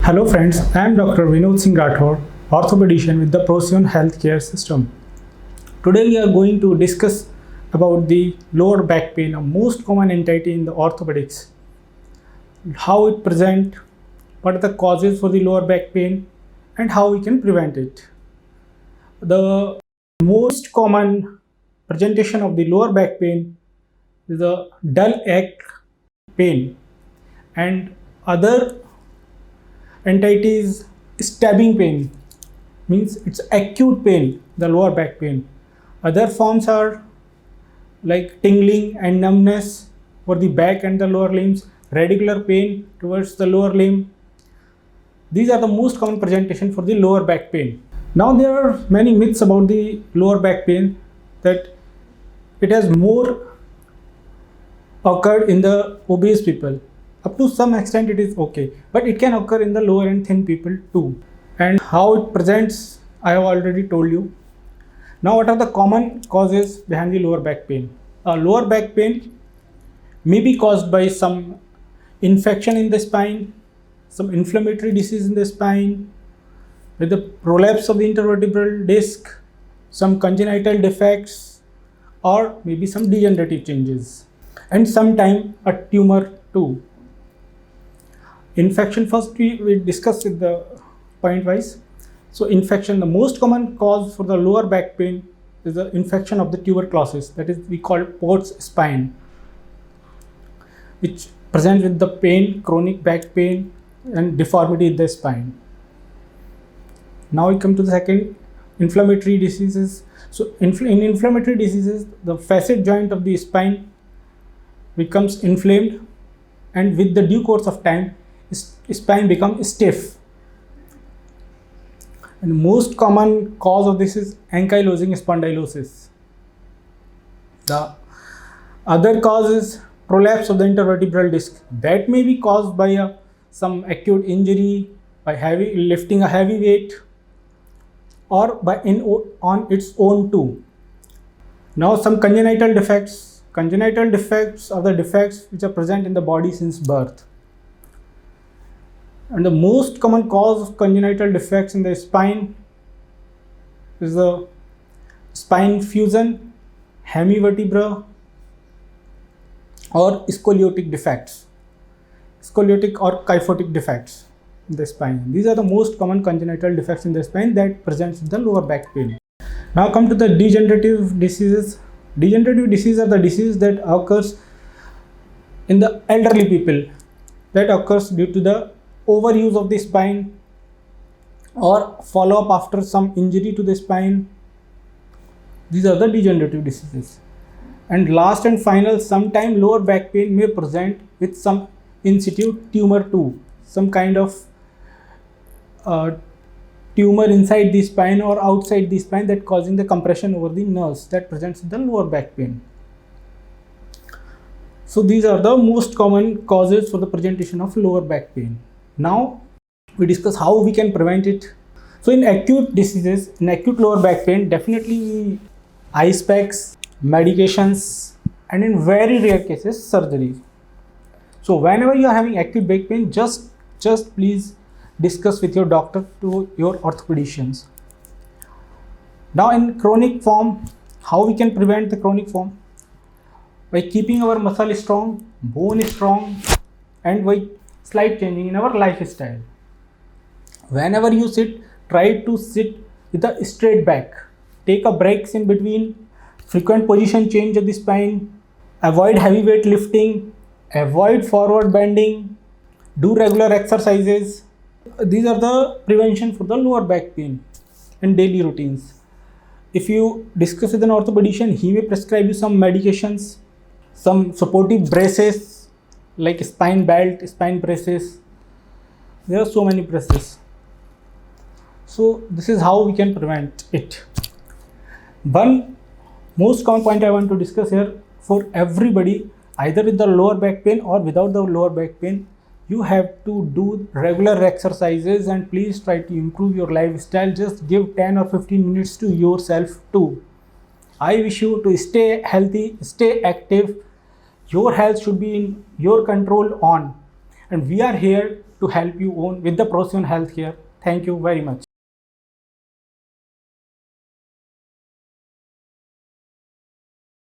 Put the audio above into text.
Hello friends, I am Dr. Vinod Singh Rathore, orthopedician with the Procyon healthcare system. Today we are going to discuss about the lower back pain, a most common entity in the orthopedics. How it present, what are the causes for the lower back pain, and how we can prevent it. The most common presentation of the lower back pain is the dull ache pain, and other entities stabbing pain, means it's acute pain, the lower back pain. Other forms are like tingling and numbness for the back and the lower limbs, radicular pain towards the lower limb. These are the most common presentation for the lower back pain. Now there are many myths about the lower back pain, that it has more occurred in the obese people. Up to some extent it is okay, but it can occur in the lower and thin people too. And how it presents, I have already told you. Now what are the common causes behind the lower back pain? Lower back pain may be caused by some infection in the spine, some inflammatory disease in the spine, with the prolapse of the intervertebral disc, some congenital defects, or maybe some degenerative changes, and sometimes a tumor too. Infection, first we discussed it the point wise. So infection, the most common cause for the lower back pain is the infection of the tuberculosis, that is we call Port's spine, which presents with the pain, chronic back pain and deformity in the spine. Now we come to the second, inflammatory diseases. So in inflammatory diseases, the facet joint of the spine becomes inflamed, and with the due course of time, spine becomes stiff. And the most common cause of this is ankylosing spondylosis. The other cause is prolapse of the intervertebral disc. That may be caused by some acute injury, by lifting a heavy weight, or by on its own too. Now some congenital defects. Congenital defects are the defects which are present in the body since birth. And the most common cause of congenital defects in the spine is the spine fusion, hemivertebra, or scoliotic defects, scoliotic or kyphotic defects in the spine. These are the most common congenital defects in the spine that presents the lower back pain. Now come to the degenerative diseases. Degenerative diseases are the diseases that occurs in the elderly people, that occurs due to the overuse of the spine or follow up after some injury to the spine. These are the degenerative diseases. And last and final, sometime lower back pain may present with some in situ tumor too, some kind of tumor inside the spine or outside the spine that causing the compression over the nerves, that presents the lower back pain. So these are the most common causes for the presentation of lower back pain. Now we discuss how we can prevent it. So in acute diseases, in acute lower back pain, definitely ice packs, medications, and in very rare cases surgery. So whenever you are having acute back pain, just please discuss with your doctor to your orthopedicians. Now in chronic form, how we can prevent the chronic form? By keeping our muscle strong, bone strong, and by slight changing in our lifestyle. Whenever you sit, try to sit with a straight back. Take a breaks in between, frequent position change of the spine, avoid heavy weight lifting, avoid forward bending, do regular exercises. These are the prevention for the lower back pain and daily routines. If you discuss with an orthopedician, he may prescribe you some medications, some supportive braces like spine belt, spine braces. There are so many braces. So this is how we can prevent it. One most common point I want to discuss here, for everybody, either with the lower back pain or without the lower back pain, you have to do regular exercises, and please try to improve your lifestyle. Just give 10 or 15 minutes to yourself too. I wish you to stay healthy, stay active. Your health should be in your control on, and we are here to help you on with the Procyon healthcare. Thank you very much.